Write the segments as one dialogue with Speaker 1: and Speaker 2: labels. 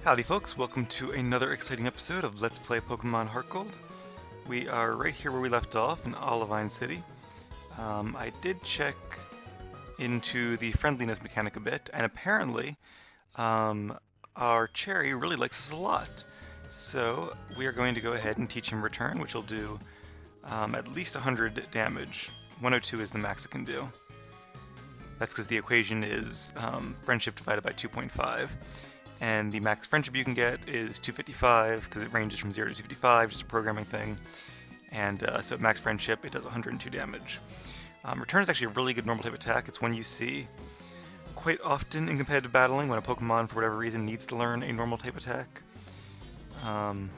Speaker 1: Howdy folks, welcome to another exciting episode of Let's Play Pokemon Heartgold. We are right here where we left off in Olivine City. I did check into the friendliness mechanic a bit, and apparently our Cherry really likes us a lot. So we are going to go ahead and teach him Return, which will do at least 100 damage. 102 is the max it can do. That's because the equation is friendship divided by 2.5. And the max friendship you can get is 255, because it ranges from 0 to 255, just a programming thing. And so at max friendship, it does 102 damage. Return is actually a really good normal type attack. It's one you see quite often in competitive battling when a Pokemon, for whatever reason, needs to learn a normal type attack. Often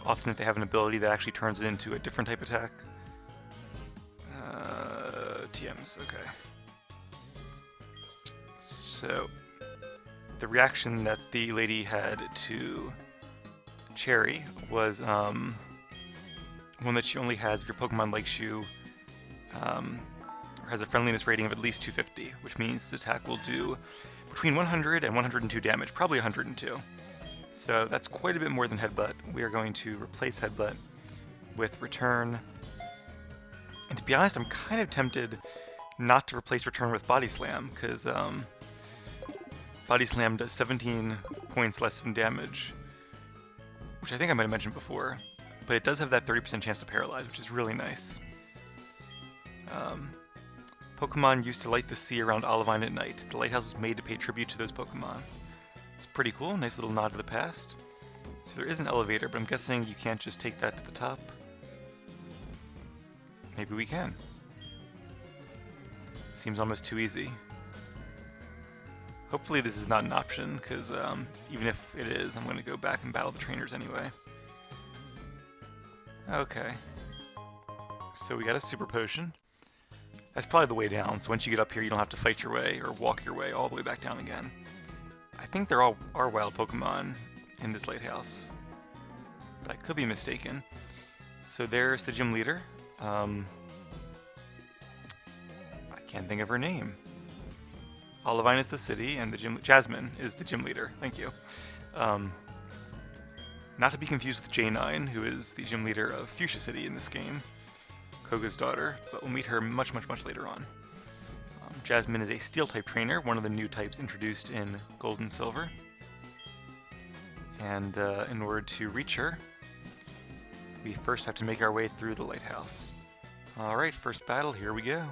Speaker 1: if they have an ability that actually turns it into a different type attack. TMs, okay. So the reaction that the lady had to Cherry was one that she only has if your Pokemon likes you or has a friendliness rating of at least 250, which means the attack will do between 100 and 102 damage, probably 102. So that's quite a bit more than Headbutt. We are going to replace Headbutt with Return. And to be honest, I'm kind of tempted not to replace Return with Body Slam, because Body Slam does 17 points less in damage, which I think I might have mentioned before, but it does have that 30% chance to paralyze, which is really nice. Pokemon used to light the sea around Olivine at night. The Lighthouse was made to pay tribute to those Pokemon. It's pretty cool, nice little nod to the past. So there is an elevator, but I'm guessing you can't just take that to the top. Maybe we can. Seems almost too easy. Hopefully this is not an option, because even if it is, I'm going to go back and battle the trainers anyway. Okay. So we got a Super Potion. That's probably the way down, so once you get up here you don't have to fight your way or walk your way all the way back down again. I think there are wild Pokemon in this lighthouse, but I could be mistaken. So there's the gym leader. I can't think of her name. Olivine is the city, and Jasmine is the gym leader. Thank you. Not to be confused with J9, who is the gym leader of Fuchsia City in this game, Koga's daughter, but we'll meet her much later on. Jasmine is a Steel-type trainer, one of the new types introduced in Gold and Silver. And in order to reach her, we first have to make our way through the lighthouse. Alright, first battle, here we go.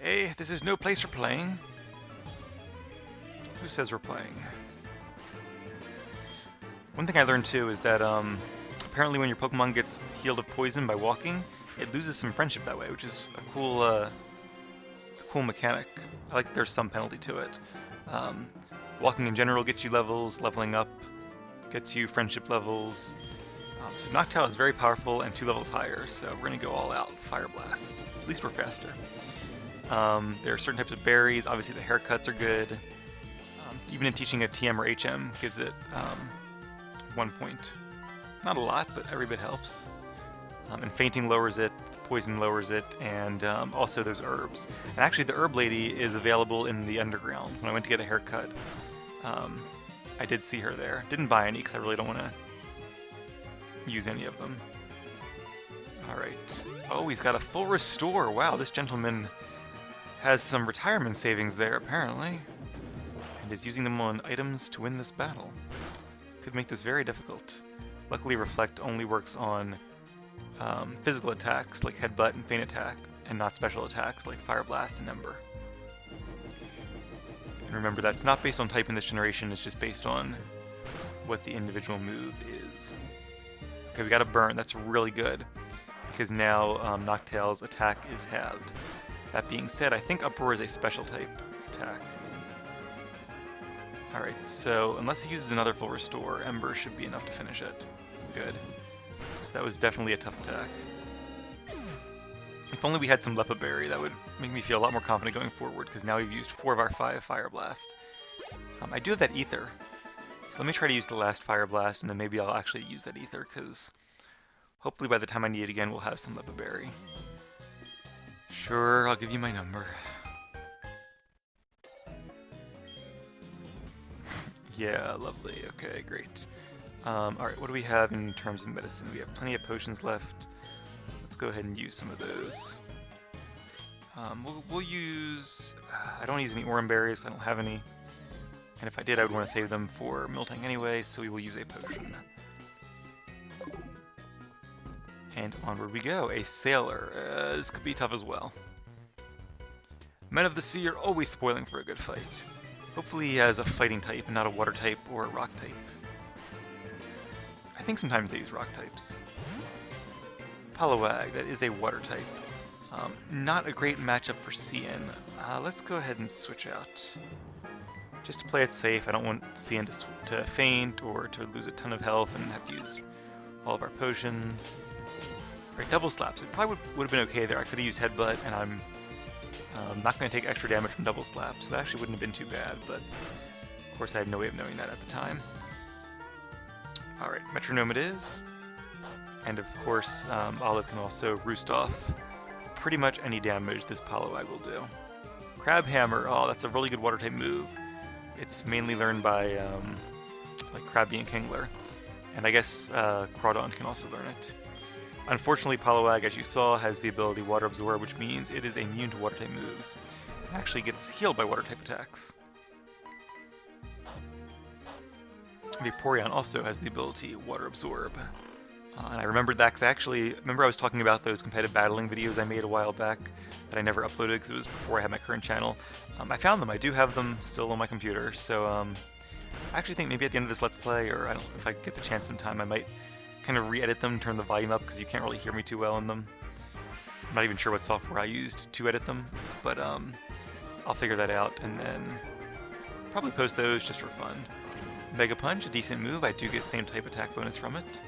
Speaker 1: Hey, this is no place for playing. Who says we're playing? One thing I learned too is that apparently when your Pokemon gets healed of poison by walking, it loses some friendship that way, which is a cool mechanic. I like that there's some penalty to it. Walking in general gets you levels, leveling up gets you friendship levels. So Noctowl is very powerful and 2 levels higher, so we're going to go all out. Fire Blast. At least we're faster. There are certain types of berries. Obviously the haircuts are good. Even in teaching a TM or HM gives it 1 point. Not a lot, but every bit helps. And fainting lowers it, poison lowers it, and also those herbs. And actually the herb lady is available in the underground. When I went to get a haircut, I did see her there. Didn't buy any because I really don't want to use any of them. Alright. Oh, he's got a full restore. Wow, this gentleman has some retirement savings there, apparently, and is using them on items to win this battle. Could make this very difficult. Luckily, Reflect only works on physical attacks like Headbutt and Feint Attack, and not special attacks like Fire Blast and Ember. And remember, that's not based on type in this generation, it's just based on what the individual move is. Okay, we got a Burn. That's really good, because now Noctowl's attack is halved. That being said, I think Uproar is a special type attack. Alright, so unless he uses another full restore, Ember should be enough to finish it. Good. So that was definitely a tough attack. If only we had some Lepa Berry, that would make me feel a lot more confident going forward, because now we've used 4 of our 5 Fire Blast. I do have that Ether, so let me try to use the last Fire Blast, and then maybe I'll actually use that Ether, because hopefully by the time I need it again, we'll have some Lepa Berry. Sure, I'll give you my number. Yeah, lovely. Okay, great. Alright, what do we have in terms of medicine? We have plenty of potions left. Let's go ahead and use some of those. We'll use... I don't use any Oran berries, I don't have any. And if I did, I would want to save them for Miltank anyway, so we will use a potion. And onward we go. A sailor. This could be tough as well. Men of the sea are always spoiling for a good fight. Hopefully he has a fighting type and not a water type or a rock type. I think sometimes they use rock types. Poliwag, that is a water type. Not a great matchup for Cian. Let's go ahead and switch out. Just to play it safe, I don't want Cian to faint or to lose a ton of health and have to use all of our potions. Right, double slaps. It probably would have been okay there. I could have used headbutt, and I'm not going to take extra damage from double slap, so that actually wouldn't have been too bad, but of course I had no way of knowing that at the time. Alright, metronome it is. And of course, Olive can also roost off pretty much any damage this Poliwag will do. Crab Hammer, oh, that's a really good water type move. It's mainly learned by like Crabby and Kingler. And I guess Crawdon can also learn it. Unfortunately, Poliwag, as you saw, has the ability Water Absorb, which means it is immune to water type moves. It actually gets healed by water type attacks. Vaporeon also has the ability Water Absorb. And I remembered that because I was talking about those competitive battling videos I made a while back that I never uploaded because it was before I had my current channel. I found them. I do have them still on my computer, so I actually think maybe at the end of this Let's Play, or I don't know if I get the chance sometime, I might kind of re-edit them, turn the volume up because you can't really hear me too well in them. I'm not even sure what software I used to edit them, but I'll figure that out and then probably post those just for fun. Mega Punch, a decent move. I do get same type attack bonus from it.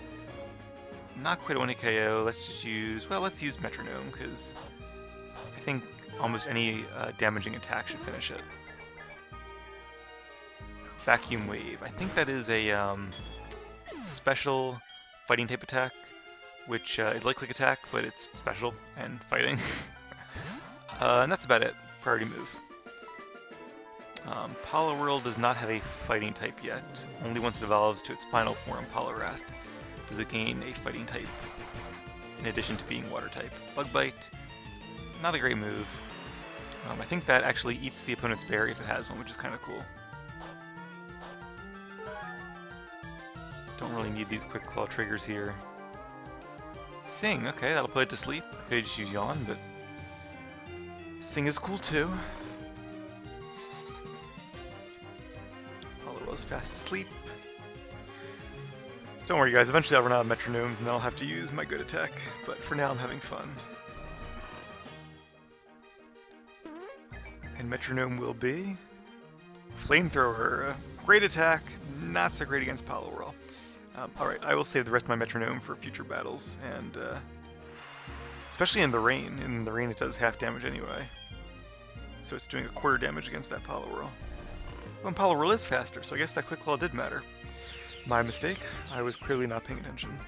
Speaker 1: Not quite a 1 KO. Let's just use, well, let's use Metronome because I think almost any damaging attack should finish it. Vacuum Wave. I think that is a special fighting type attack, which is like quick attack, but it's special and fighting. And that's about it. Priority move. Poliwhirl does not have a fighting type yet. Only once it evolves to its final form, Poliwrath, does it gain a fighting type, in addition to being water type. Bug Bite, not a great move. I think that actually eats the opponent's berry if it has one, which is kind of cool. Don't really need these quick claw triggers here. Sing, okay, that'll put it to sleep. I could just use Yawn, but Sing is cool too. Poliwhirl's fast asleep. Don't worry guys, eventually I'll run out of metronomes and then I'll have to use my good attack, but for now I'm having fun. And metronome will be Flamethrower. Great attack, not so great against Poliwhirl. Alright, I will save the rest of my metronome for future battles, and especially in the rain. In the rain it does half damage anyway. So it's doing a quarter damage against that Poliwhirl. Well, and Poliwhirl is faster, so I guess that Quick Claw did matter. My mistake, I was clearly not paying attention.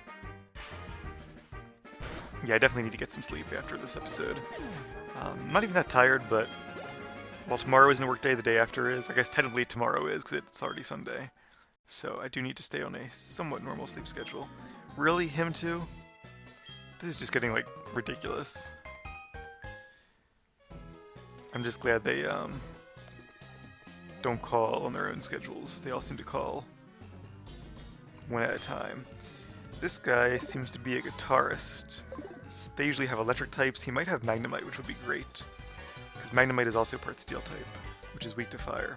Speaker 1: Yeah, I definitely need to get some sleep after this episode. Not even that tired, but while tomorrow isn't a work day, the day after is. I guess technically tomorrow is, because it's already Sunday. So I do need to stay on a somewhat normal sleep schedule. Really? Him too? This is just getting, like, ridiculous. I'm just glad they, don't call on their own schedules. They all seem to call one at a time. This guy seems to be a guitarist. They usually have electric types. He might have Magnemite, which would be great. Because Magnemite is also part steel type, which is weak to fire.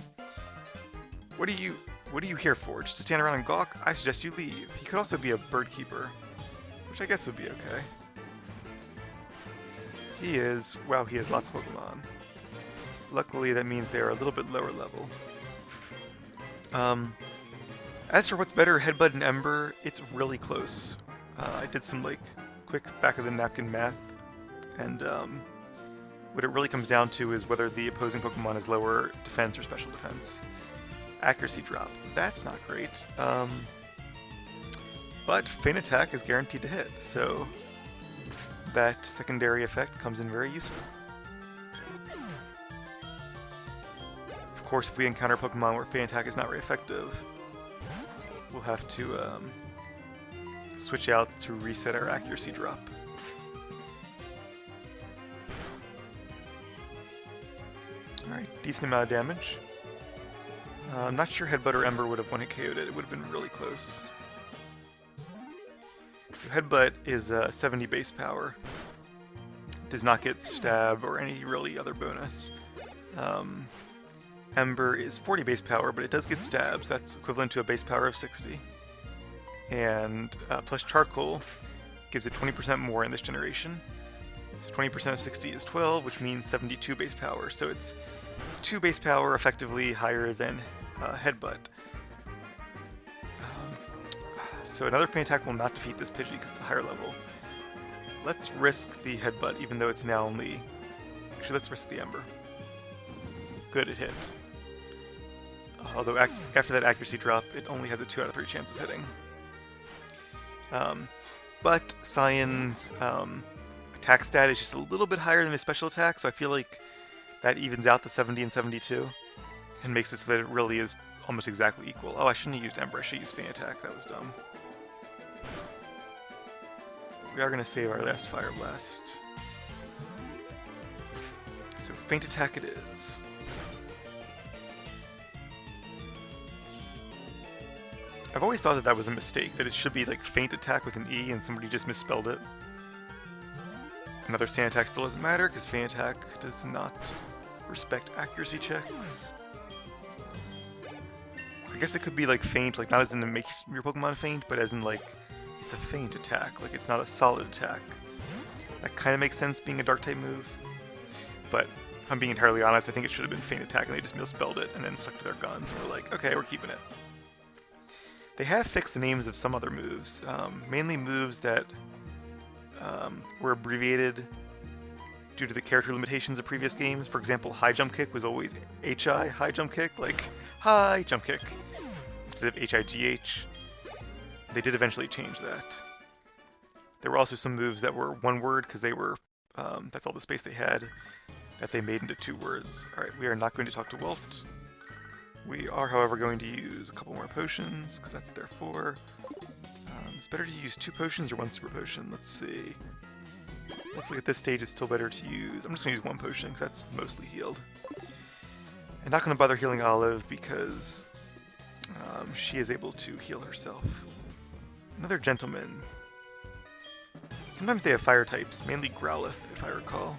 Speaker 1: What are you here for? Just to stand around and gawk? I suggest you leave. He could also be a bird keeper, which I guess would be okay. He is... wow, he has lots of Pokemon. Luckily, that means they are a little bit lower level. As for what's better, Headbutt and Ember, it's really close. I did some, like, quick back-of-the-napkin math, and what it really comes down to is whether the opposing Pokemon has lower defense or special defense. Accuracy drop. That's not great. But Feint Attack is guaranteed to hit, so that secondary effect comes in very useful. Of course, if we encounter Pokemon where Feint Attack is not very effective, we'll have to switch out to reset our accuracy drop. Alright, decent amount of damage. I'm not sure Headbutt or Ember would have one-hit KO'd it. It would have been really close. So Headbutt is 70 base power. Does not get stab or any really other bonus. Ember is 40 base power, but it does get stabs. That's equivalent to a base power of 60. And plus Charcoal gives it 20% more in this generation. So 20% of 60 is 12, which means 72 base power. So it's 2 base power effectively higher than Headbutt. So another Feint Attack will not defeat this Pidgey because it's a higher level. Let's risk the Headbutt, even though it's now only... Actually, let's risk the Ember. Good, it hit. Although after that accuracy drop, it only has a 2 out of 3 chance of hitting. But Cyan's attack stat is just a little bit higher than his special attack, so I feel like that evens out the 70 and 72 and makes it so that it really is almost exactly equal. Oh, I shouldn't have used Ember, I should have used Feint Attack, that was dumb. We are going to save our last Fire Blast. So Feint Attack it is. I've always thought that that was a mistake, that it should be like Feint Attack with an E and somebody just misspelled it. Another Sand Attack still doesn't matter because Feint Attack does not respect accuracy checks. I guess it could be like Feint, like not as in to make your Pokemon faint, but as in like it's a feint attack, like it's not a solid attack. That kind of makes sense being a Dark type move, but if I'm being entirely honest, I think it should have been Feint Attack and they just misspelled it and then stuck to their guns and were like, okay, we're keeping it. They have fixed the names of some other moves, mainly moves that were abbreviated due to the character limitations of previous games. For example, High Jump Kick was always HI, High Jump Kick, like High Jump Kick, instead of HIGH. They did eventually change that. There were also some moves that were one word because they were, that's all the space they had, that they made into 2 words. Alright, we are not going to talk to Walt. We are, however, going to use a couple more potions, because that's what they're for. It's better to use 2 potions or 1 super potion. Let's see. Looks like at this stage it's still better to use... I'm just going to use 1 potion, because that's mostly healed. And not going to bother healing Olive, because she is able to heal herself. Another Gentleman. Sometimes they have fire types, mainly Growlithe, if I recall.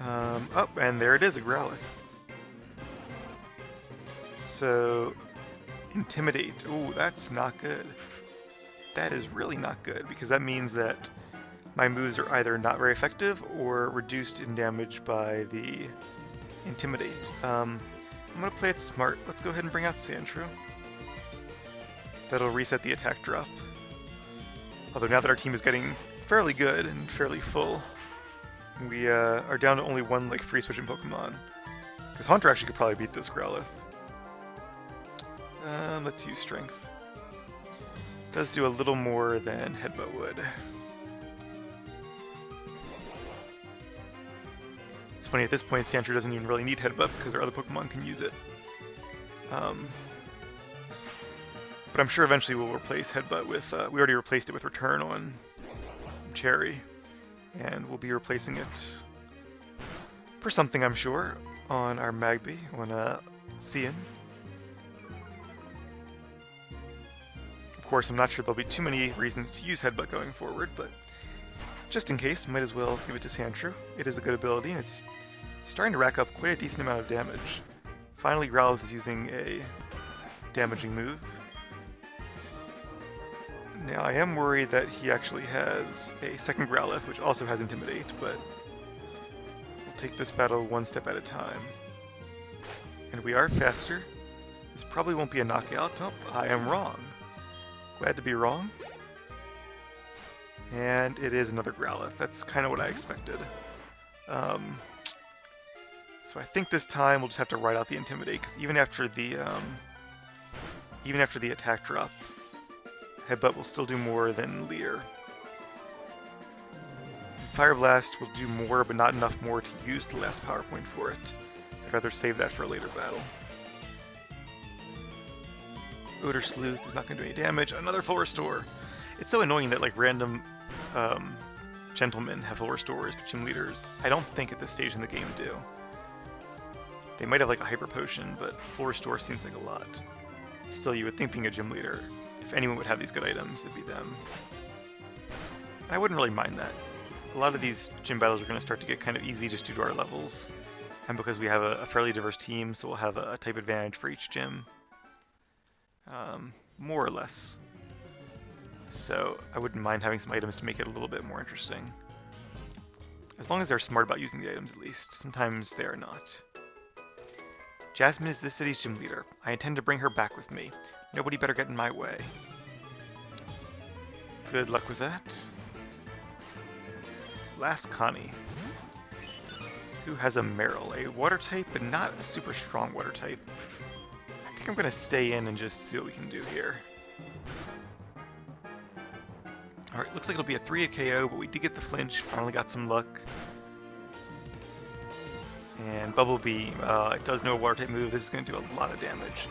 Speaker 1: Oh, and there it is, a Growlithe. So, Intimidate. Ooh, that's not good. That is really not good, because that means that my moves are either not very effective or reduced in damage by the Intimidate. I'm going to play it smart. Let's go ahead and bring out Sandshrew. That'll reset the attack drop. Although now that our team is getting fairly good and fairly full, we are down to only 1 like free switching Pokemon. Because Haunter actually could probably beat this Growlithe. Let's use Strength. Does do a little more than Headbutt would. It's funny, at this point Sandshrew doesn't even really need Headbutt because our other Pokemon can use it. But I'm sure eventually we'll replace Headbutt with, we already replaced it with Return on Cherry, and we'll be replacing it for something, I'm sure, on our Magby, on Cian. Of course, I'm not sure there'll be too many reasons to use Headbutt going forward, but just in case, might as well give it to Sandshrew. It is a good ability, and it's starting to rack up quite a decent amount of damage. Finally, Growlithe is using a damaging move. Now, I am worried that he actually has a second Growlithe, which also has Intimidate, but we'll take this battle 1 step at a time. And we are faster. This probably won't be a knockout. Oh, I am wrong. Glad to be wrong. And it is another Growlithe. That's kind of what I expected. So I think this time we'll just have to ride out the Intimidate, because even after the attack drop, Headbutt will still do more than Leer. Fire Blast will do more, but not enough more to use the last power point for it. I'd rather save that for a later battle. Odor Sleuth is not going to do any damage. Another full restore. It's so annoying that like random gentlemen have full restores, but gym leaders, I don't think at this stage in the game do. They might have like a hyper potion, but full restore seems like a lot. Still, you would think being a gym leader, if anyone would have these good items, it'd be them. I wouldn't really mind that. A lot of these gym battles are going to start to get kind of easy just due to our levels, and because we have a fairly diverse team, so we'll have a type advantage for each gym. More or less. So I wouldn't mind having some items to make it a little bit more interesting. As long as they're smart about using the items at least. Sometimes they are not. Jasmine is this city's gym leader. I intend to bring her back with me. Nobody better get in my way. Good luck with that. Last Connie. Who has a Meryl, a water type, but not a super strong water type. I think I'm going to stay in and just see what we can do here. Alright, looks like it'll be a 3-hit KO, but we did get the flinch, finally got some luck. And Bubble Beam, it does know a water type move, this is going to do a lot of damage.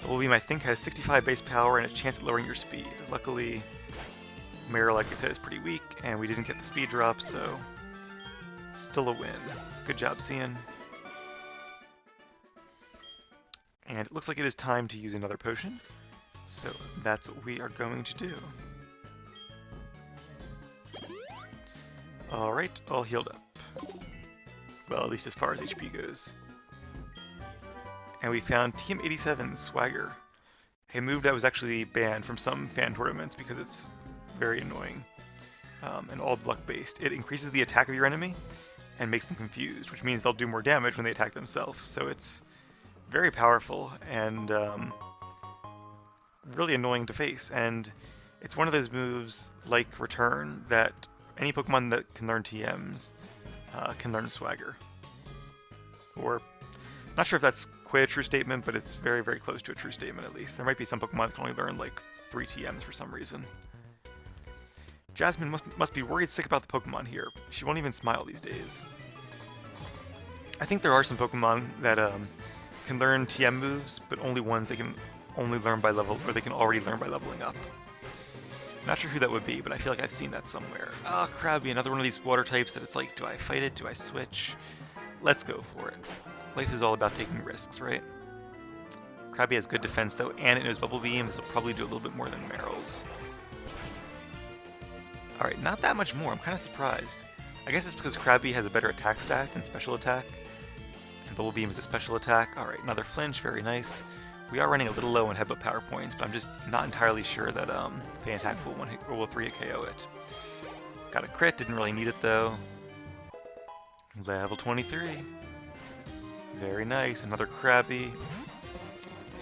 Speaker 1: Bubble Beam I think has 65 base power and a chance at lowering your speed. Luckily, Meryl, like I said, is pretty weak, and we didn't get the speed drop, so still a win. Good job, Cian. And it looks like it is time to use another potion, so that's what we are going to do. Alright, all healed up. Well, at least as far as HP goes. And we found Team 87 Swagger, a move that was actually banned from some fan tournaments because it's very annoying and all luck based. It increases the attack of your enemy and makes them confused, which means they'll do more damage when they attack themselves. So it's very powerful and really annoying to face. And it's one of those moves like Return that any Pokemon that can learn TMs can learn Swagger. Or, not sure if that's quite a true statement, but it's very, very close to a true statement at least. There might be some Pokemon that can only learn like 3 TMs for some reason. Jasmine must be worried sick about the Pokemon here. She won't even smile these days. I think there are some Pokemon that can learn TM moves, but only ones they can only learn by level, or they can already learn by leveling up. Not sure who that would be, but I feel like I've seen that somewhere. Ah, Crabby, another one of these water types that it's like, do I fight it? Do I switch? Let's go for it. Life is all about taking risks, right? Crabby has good defense though, and it knows Bubble Beam. This will probably do a little bit more than Meryl's. Alright, not that much more. I'm kind of surprised. I guess it's because Crabby has a better attack stat than special attack. And Bubble Beam is a special attack. Alright, another flinch, very nice. We are running a little low on headbutt power points, but I'm just not entirely sure that Fan Attack will 3-hit KO it. Got a crit, didn't really need it though. Level 23. Very nice, another Crabby.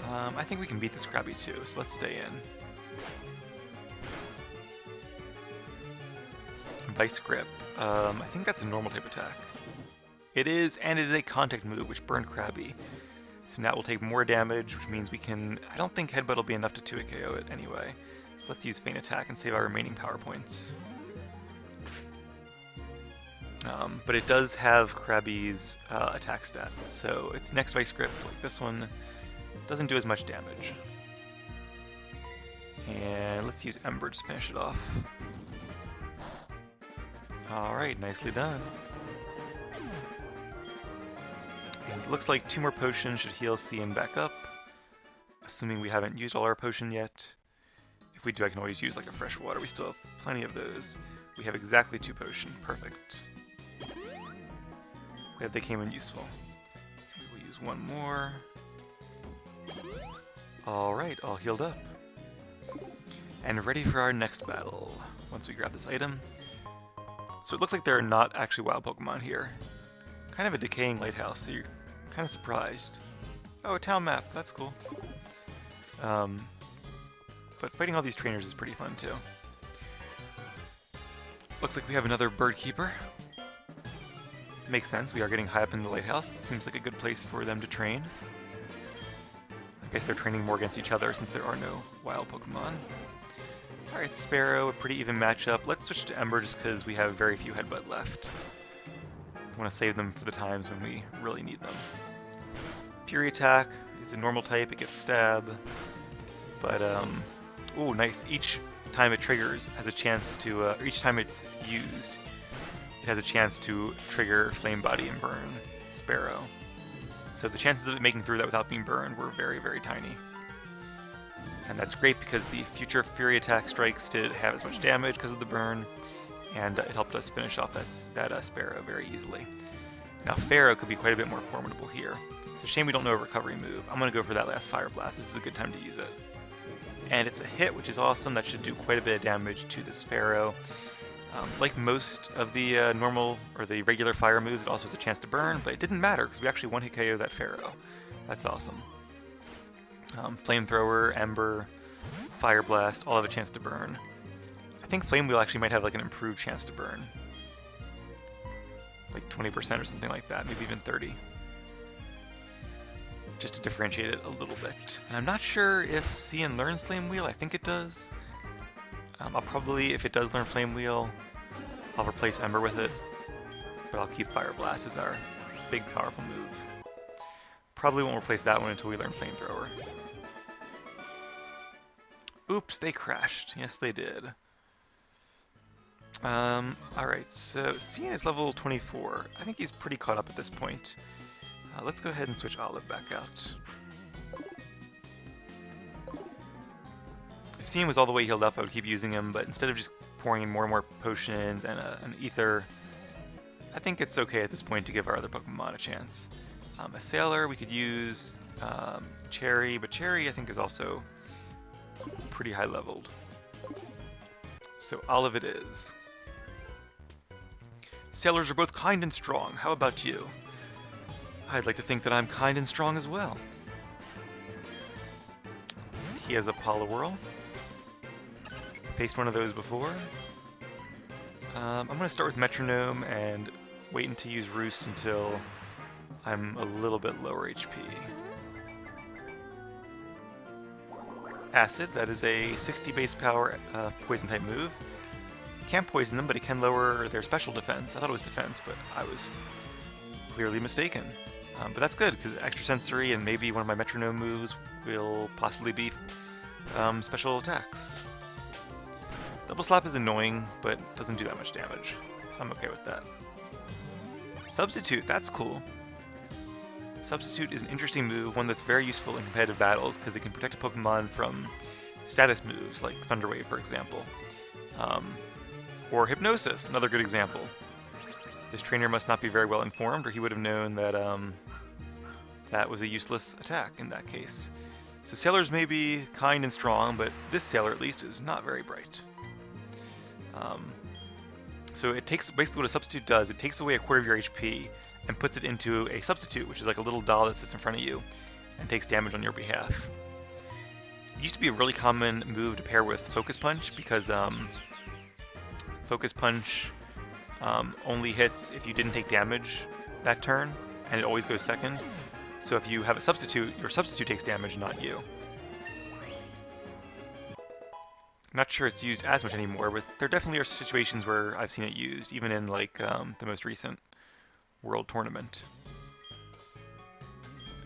Speaker 1: I think we can beat this Crabby too, so let's stay in. Vice Grip. I think that's a normal type attack. It is, and it is a contact move, which burned Crabby. So now we'll take more damage, which means we can... I don't think Headbutt will be enough to 2-hit KO it anyway. So let's use Feint Attack and save our remaining power points. But it does have Crabby's attack stat, so its next Vice Grip, like this one, doesn't do as much damage. And let's use Ember to finish it off. Alright, nicely done. And it looks like 2 more potions should heal Cian back up, assuming we haven't used all our potion yet. If we do, I can always use like a fresh water. We still have plenty of those. We have exactly 2 potion. Perfect. Glad they came in useful. We'll use 1 more. Alright, all healed up. And ready for our next battle, once we grab this item. So it looks like there are not actually wild Pokemon here. Kind of a decaying lighthouse, so you're kind of surprised. Oh, a town map, that's cool. But fighting all these trainers is pretty fun too. Looks like we have another bird keeper. Makes sense, we are getting high up in the lighthouse. Seems like a good place for them to train. I guess they're training more against each other since there are no wild Pokemon. Alright, Sparrow, a pretty even matchup. Let's switch to Ember just because we have very few Headbutt left. I want to save them for the times when we really need them. Fury Attack is a normal type, it gets Stab. But, ooh, nice. Each time it triggers has a chance to, or each time it's used, it has a chance to trigger Flame Body and burn Sparrow. So the chances of it making through that without being burned were very, very tiny. And that's great because the future Fury Attack strikes didn't have as much damage because of the burn, and it helped us finish off that Sparrow very easily. Now Pharaoh could be quite a bit more formidable here. It's a shame we don't know a recovery move. I'm going to go for that last Fire Blast. This is a good time to use it. And it's a hit, which is awesome. That should do quite a bit of damage to this Pharaoh. Like most of the normal or the regular fire moves, it also has a chance to burn, but it didn't matter because we actually one-hit KO that Pharaoh. That's awesome. Flamethrower, Ember, Fire Blast, all have a chance to burn. I think Flame Wheel actually might have like an improved chance to burn. Like 20% or something like that, maybe even 30. Just to differentiate it a little bit. And I'm not sure if CN learns Flame Wheel, I think it does. I'll probably, if it does learn Flame Wheel, I'll replace Ember with it. But I'll keep Fire Blast as our big powerful move. Probably won't replace that one until we learn Flamethrower. Oops, they crashed. Yes, they did. Alright, so CN is level 24. I think he's pretty caught up at this point. Let's go ahead and switch Olive back out. If CN was all the way healed up, I would keep using him, but instead of just pouring in more and more potions and an ether, I think it's okay at this point to give our other Pokemon a chance. A Sailor, we could use Cherry, but Cherry I think is also pretty high leveled. So Olive it is. Sailors are both kind and strong. How about you? I'd like to think that I'm kind and strong as well. He has a Poliwhirl. Faced one of those before. I'm going to start with Metronome and wait until use Roost until I'm a little bit lower HP. Acid, that is a 60 base power poison type move. Can't poison them, but it can lower their special defense. I thought it was defense, but I was clearly mistaken. But that's good, because extrasensory and maybe one of my Metronome moves will possibly be special attacks. Double Slap is annoying, but doesn't do that much damage, so I'm okay with that. Substitute, that's cool. Substitute is an interesting move, one that's very useful in competitive battles because it can protect a Pokemon from status moves like Thunder Wave, for example. Or Hypnosis, another good example. This trainer must not be very well informed, or he would have known that that was a useless attack in that case. So Sailors may be kind and strong, but this Sailor at least is not very bright. So it takes, basically what a substitute does, it takes away a quarter of your HP and puts it into a substitute, which is like a little doll that sits in front of you and takes damage on your behalf. It used to be a really common move to pair with Focus Punch because Focus Punch only hits if you didn't take damage that turn, and it always goes second. So if you have a substitute, your substitute takes damage, not you. I'm not sure it's used as much anymore, but there definitely are situations where I've seen it used, even in like the most recent World Tournament.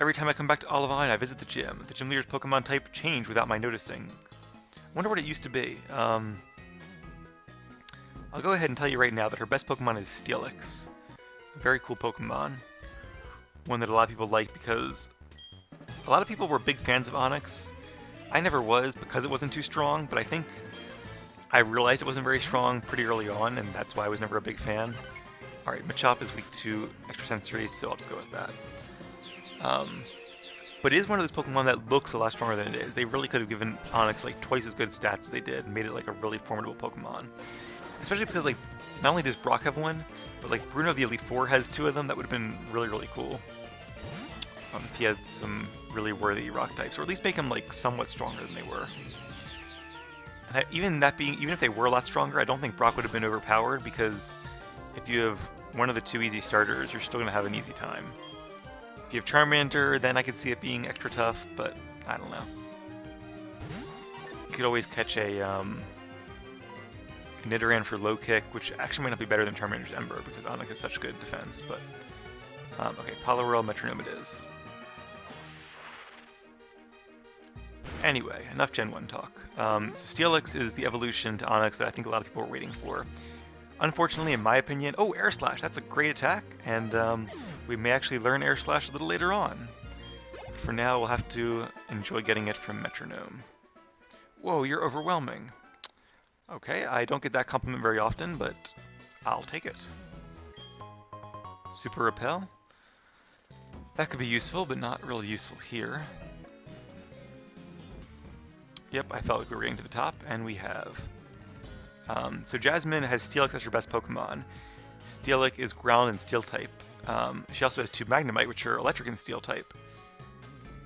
Speaker 1: Every time I come back to Olivine, I visit the gym. The gym leader's Pokemon type changed without my noticing. I wonder what it used to be. I'll go ahead and tell you right now that her best Pokemon is Steelix. A very cool Pokemon. One that a lot of people like because a lot of people were big fans of Onix. I never was because it wasn't too strong, but I think I realized it wasn't very strong pretty early on, and that's why I was never a big fan. Alright, Machop is weak to extrasensory, so I'll just go with that. But it is one of those Pokemon that looks a lot stronger than it is. They really could have given Onix like twice as good stats as they did and made it like a really formidable Pokemon. Especially because like not only does Brock have one, but like Bruno the Elite Four has two of them. That would have been really, really cool. If he had some really worthy rock types, or at least make them like somewhat stronger than they were. And even if they were a lot stronger, I don't think Brock would have been overpowered because if you have one of the two easy starters, you're still going to have an easy time. If you have Charmander, then I could see it being extra tough, but I don't know. You could always catch a Nidoran for low kick, which actually might not be better than Charmander's Ember because Onyx has such good defense, but okay, Poliwhirl, Metronome it is. Anyway, enough Gen 1 talk. So Steelix is the evolution to Onyx that I think a lot of people are waiting for. Unfortunately, in my opinion, oh, Air Slash, that's a great attack, and we may actually learn Air Slash a little later on. For now, we'll have to enjoy getting it from Metronome. Whoa, you're overwhelming. Okay, I don't get that compliment very often, but I'll take it. Super Repel. That could be useful, but not really useful here. Yep, I felt like we were getting to the top, and we have. So Jasmine has Steelix as her best Pokemon. Steelix is Ground and Steel type. She also has 2 Magnemite, which are Electric and Steel type.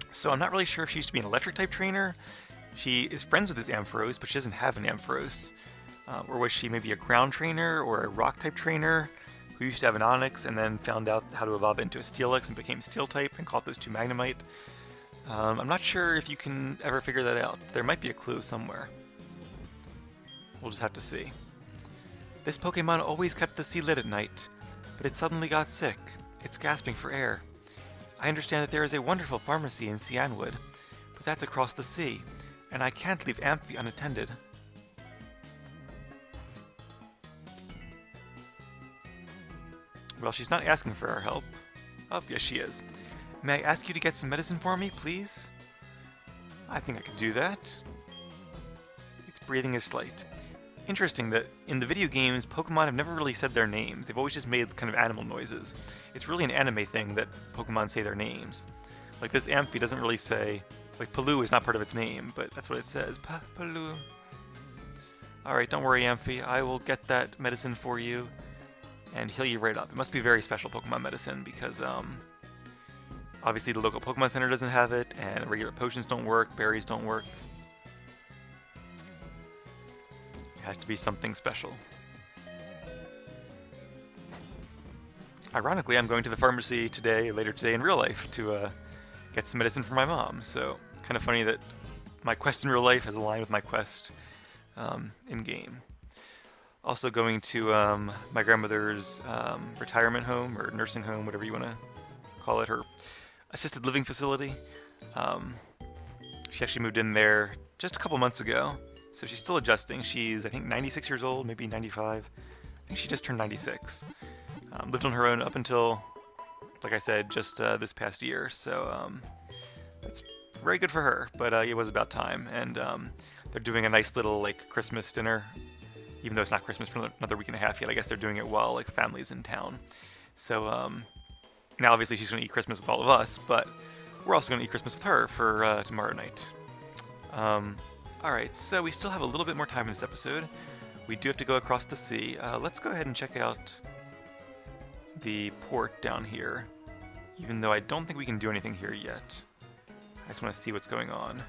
Speaker 1: So I'm not really sure if she used to be an Electric type trainer. She is friends with this Ampharos, but she doesn't have an Ampharos. Or was she maybe a Ground trainer or a Rock type trainer who used to have an Onix and then found out how to evolve into a Steelix and became Steel type and caught those 2 Magnemite? I'm not sure if you can ever figure that out. There might be a clue somewhere. We'll just have to see. This Pokemon always kept the sea lit at night, but it suddenly got sick. It's gasping for air. I understand that there is a wonderful pharmacy in Cianwood, but that's across the sea, and I can't leave Amphi unattended. Well, she's not asking for our help. Oh, yes she is. May I ask you to get some medicine for me, please? I think I could do that. Its breathing is slight. Interesting that in the video games, Pokemon have never really said their names. They've always just made kind of animal noises. It's really an anime thing that Pokemon say their names. Like this Amphi doesn't really say, like Paloo is not part of its name, but that's what it says. Paloo. Alright, don't worry Amphi, I will get that medicine for you and heal you right up. It must be very special Pokemon medicine because obviously the local Pokemon Center doesn't have it, and regular potions don't work, berries don't work. It has to be something special. Ironically, I'm going to the pharmacy later today in real life to get some medicine for my mom, so kind of funny that my quest in real life has aligned with my quest in-game. Also going to my grandmother's retirement home, or nursing home, whatever you want to call it, her assisted living facility. She actually moved in there just a couple months ago, so she's still adjusting. She's, I think, 96 years old, maybe 95. I think she just turned 96. Lived on her own up until, like I said, just this past year, so that's very good for her, but it was about time, and they're doing a nice little, like, Christmas dinner, even though it's not Christmas for another week and a half yet. I guess they're doing it while, like, family's in town. So, now obviously she's going to eat Christmas with all of us, but we're also going to eat Christmas with her for tomorrow night. Alright, so we still have a little bit more time in this episode. We do have to go across the sea. Let's go ahead and check out the port down here, even though I don't think we can do anything here yet. I just want to see what's going on.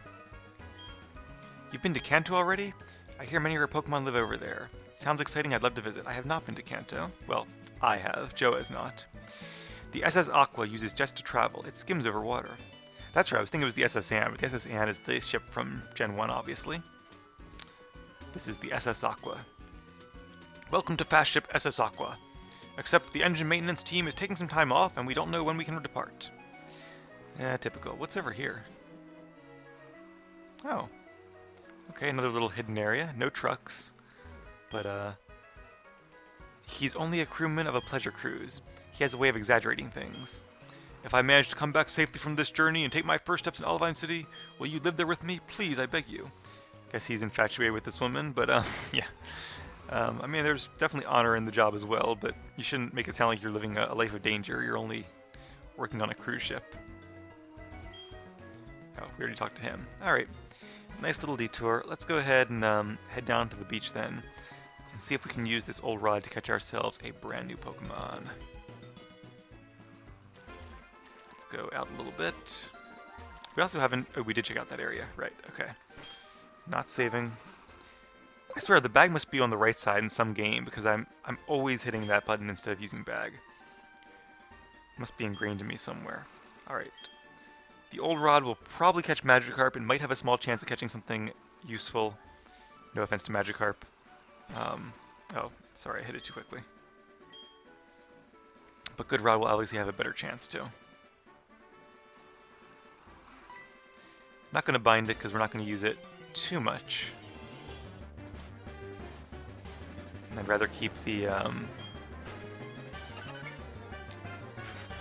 Speaker 1: You've been to Kanto already? I hear many of your Pokemon live over there. Sounds exciting, I'd love to visit. I have not been to Kanto. Well, I have. Joe has not. The SS Aqua uses jets to travel. It skims over water. That's right, I was thinking it was the SS Anne, but the SS Anne is the ship from Gen 1, obviously. This is the SS Aqua. Welcome to Fast Ship SS Aqua. Except the engine maintenance team is taking some time off, and we don't know when we can depart. Typical. What's over here? Oh. Okay, another little hidden area. No trucks. But, he's only a crewman of a pleasure cruise. He has a way of exaggerating things. If I manage to come back safely from this journey and take my first steps in Olivine City, will you live there with me? Please, I beg you. Guess he's infatuated with this woman, but, yeah. I mean, there's definitely honor in the job as well, but you shouldn't make it sound like you're living a life of danger. You're only working on a cruise ship. Oh, we already talked to him. Alright. Nice little detour. Let's go ahead and head down to the beach then and see if we can use this old rod to catch ourselves a brand new Pokemon. Let's go out a little bit. We also haven't... Oh, we did check out that area. Right, okay. Not saving. I swear, the bag must be on the right side in some game because I'm always hitting that button instead of using bag. It must be ingrained in me somewhere. Alright. The old rod will probably catch Magikarp and might have a small chance of catching something useful. No offense to Magikarp. Oh, sorry, I hit it too quickly. But Good Rod will obviously have a better chance too. Not going to bind it because we're not going to use it too much. And I'd rather keep the...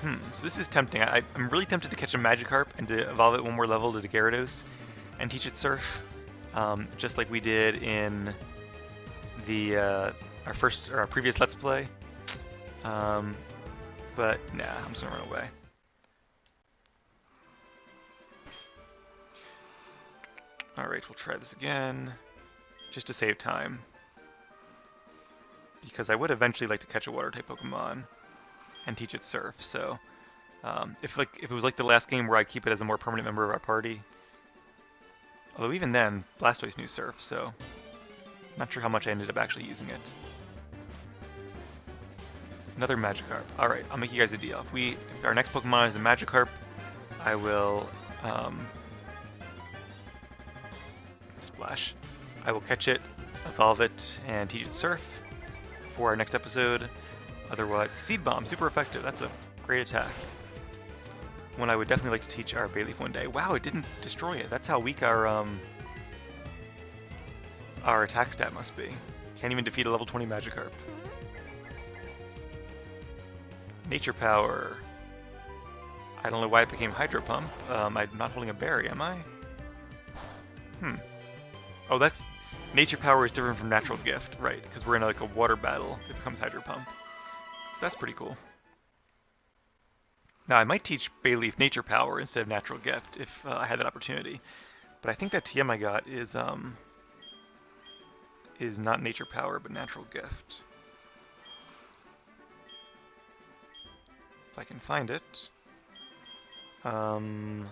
Speaker 1: So this is tempting. I'm really tempted to catch a Magikarp and to evolve it one more level to the Gyarados and teach it Surf, just like we did in the our previous Let's Play. But nah, I'm just gonna run away. All right, we'll try this again, just to save time, because I would eventually like to catch a Water-type Pokemon and teach it Surf. So if it was like the last game where I keep it as a more permanent member of our party, although even then Blastoise knew Surf, so not sure how much I ended up actually using it. Another Magikarp. All right, I'll make you guys a deal. If our next Pokemon is a Magikarp, I will Splash. I will catch it, evolve it, and teach it Surf for our next episode. Otherwise, Seed Bomb, super effective. That's a great attack. One I would definitely like to teach our Bayleaf one day. Wow, it didn't destroy it. That's how weak our attack stat must be. Can't even defeat a level 20 Magikarp. Nature Power. I don't know why it became Hydro Pump. I'm not holding a berry, am I? Oh, that's... Nature Power is different from Natural Gift, right? Because we're in like a water battle. It becomes Hydro Pump. So that's pretty cool. Now, I might teach Bayleaf Nature Power instead of Natural Gift if I had that opportunity. But I think that TM I got is not Nature Power, but Natural Gift. If I can find it. Oh,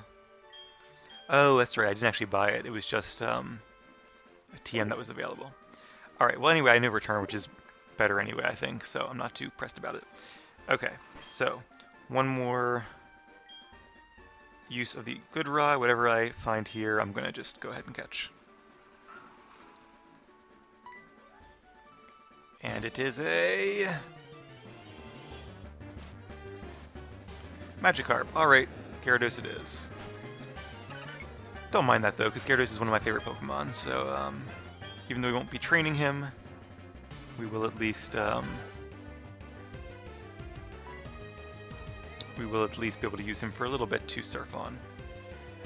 Speaker 1: that's right. I didn't actually buy it. It was just a TM that was available. All right. Well, anyway, I know Return, which is better anyway, I think. So I'm not too pressed about it. Okay. So one more use of the Good Rod. Whatever I find here, I'm going to just go ahead and catch. And it is a... Magikarp. Alright, Gyarados it is. Don't mind that though, because Gyarados is one of my favorite Pokemon, so even though we won't be training him, we will at least be able to use him for a little bit to surf on.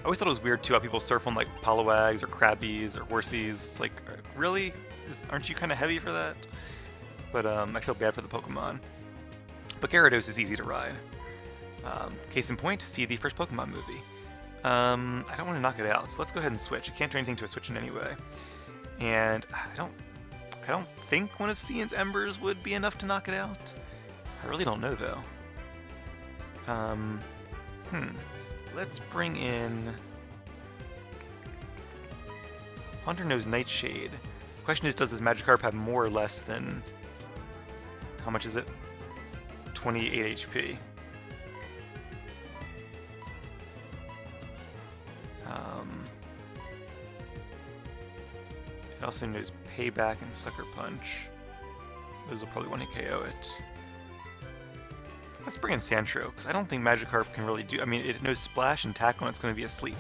Speaker 1: I always thought it was weird too how people surf on like Poliwags or Crabbies or Horsies. It's like, really? Aren't you kind of heavy for that? But I feel bad for the Pokemon. But Gyarados is easy to ride. Case in point, see the first Pokemon movie. I don't want to knock it out, so let's go ahead and switch. I can't do anything to a switch in any way. And I don't think one of Cian's Embers would be enough to knock it out. I really don't know though. Let's bring in... Hunter knows Nightshade. The question is, does this Magikarp have more or less than... How much is it? 28 HP. It also knows Payback and Sucker Punch. Those will probably want to KO it. Let's bring in Sandshrew, because I don't think Magikarp can really do... I mean, it knows Splash and Tackle, and it's going to be asleep.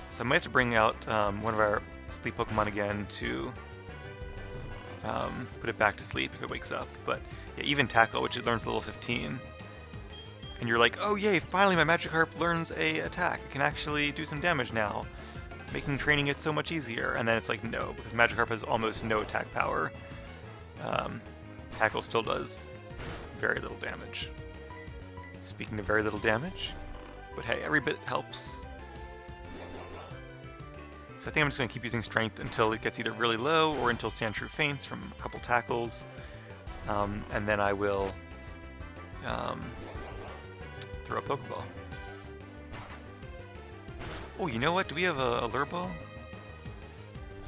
Speaker 1: So I might have to bring out one of our sleep Pokemon again to put it back to sleep if it wakes up. But yeah, even Tackle, which it learns level 15. And you're like, oh yay, finally my Magikarp learns a attack. It can actually do some damage now, making training it so much easier. And then it's like, no, because Magikarp has almost no attack power. Tackle still does very little damage. Speaking of very little damage, but hey, every bit helps. So I think I'm just going to keep using Strength until it gets either really low or until Sandshrew faints from a couple tackles. And then I will throw a Pokeball. Oh, you know what? Do we have a Lure Ball?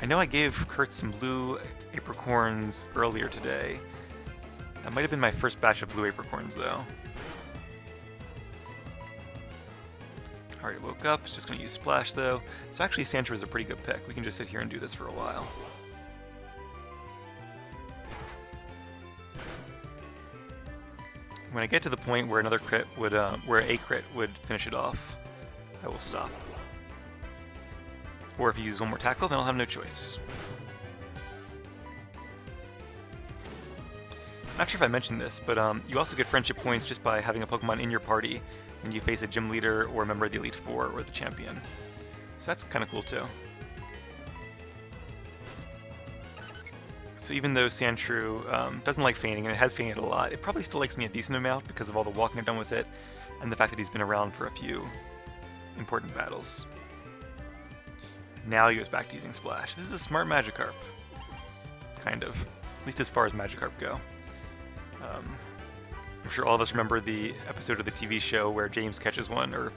Speaker 1: I know I gave Kurt some blue apricorns earlier today. That might have been my first batch of blue apricorns, though. Already woke up. It's just going to use Splash, though. So actually, Sandshrew is a pretty good pick. We can just sit here and do this for a while. When I get to the point where another crit would, where a crit would finish it off, I will stop. Or if you use one more tackle, then I'll have no choice. Not sure if I mentioned this, but you also get friendship points just by having a Pokemon in your party when you face a gym leader or a member of the Elite Four or the champion. So that's kind of cool too. So even though Sandshrew doesn't like fainting, and it has fainted a lot, it probably still likes me a decent amount because of all the walking I've done with it, and the fact that he's been around for a few important battles. Now he goes back to using Splash. This is a smart Magikarp. Kind of. At least as far as Magikarp go. I'm sure all of us remember the episode of the TV show where James catches one, or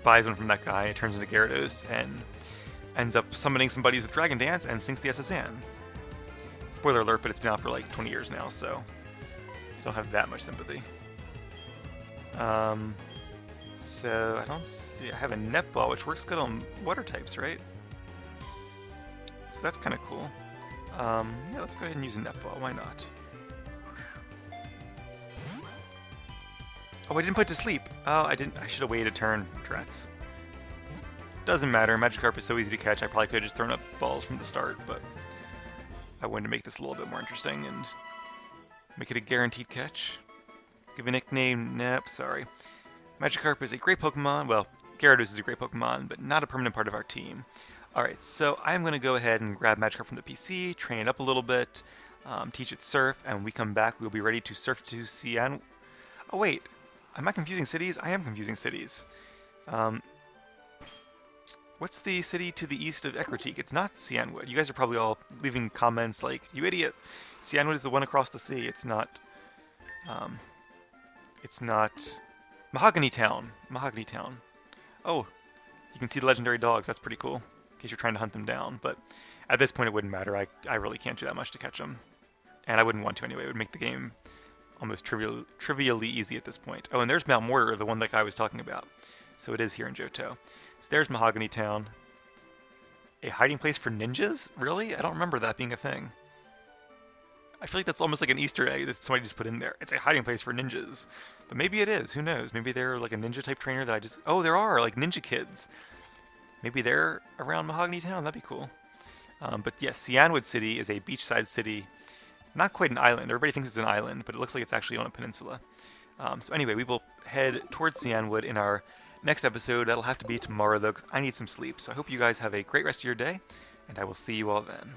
Speaker 1: buys one from that guy, and it turns into Gyarados, and ends up summoning some buddies with Dragon Dance and sinks the SSN. Spoiler alert, but it's been out for like 20 years now, so I don't have that much sympathy. So I don't see. I have a netball, which works good on water types, right? So that's kind of cool. Yeah, let's go ahead and use a netball. Why not? Oh, I didn't put it to sleep. Oh, I didn't. I should have waited a turn. Drats. Doesn't matter. Magikarp is so easy to catch. I probably could have just thrown up balls from the start, but I wanted to make this a little bit more interesting and make it a guaranteed catch. Give a nickname. Nope, sorry. Magikarp is a great Pokemon. Well, Gyarados is a great Pokemon, but not a permanent part of our team. Alright, so I'm going to go ahead and grab Magikarp from the PC, train it up a little bit, teach it Surf, and when we come back, we'll be ready to surf to Cian... Oh wait, am I confusing cities? I am confusing cities. What's the city to the east of Ecruteak? It's not Cianwood. You guys are probably all leaving comments like, you idiot! Cianwood is the one across the sea. It's not... Mahogany Town. Mahogany Town. Oh, you can see the legendary dogs. That's pretty cool. In case you're trying to hunt them down. But at this point, it wouldn't matter. I really can't do that much to catch them. And I wouldn't want to anyway. It would make the game almost trivially easy at this point. Oh, and there's Mount Mortar, the one that I was talking about. So it is here in Johto. So there's Mahogany Town. A hiding place for ninjas? Really? I don't remember that being a thing. I feel like that's almost like an Easter egg that somebody just put in there. It's a hiding place for ninjas. But maybe it is. Who knows? Maybe they're like a ninja type trainer that I just... Oh, there are! Like ninja kids. Maybe they're around Mahogany Town. That'd be cool. But yes, Cianwood City is a beachside city. Not quite an island. Everybody thinks it's an island, but it looks like it's actually on a peninsula. So anyway, we will head towards Cianwood in our next episode. That'll have to be tomorrow, though, because I need some sleep. So I hope you guys have a great rest of your day, and I will see you all then.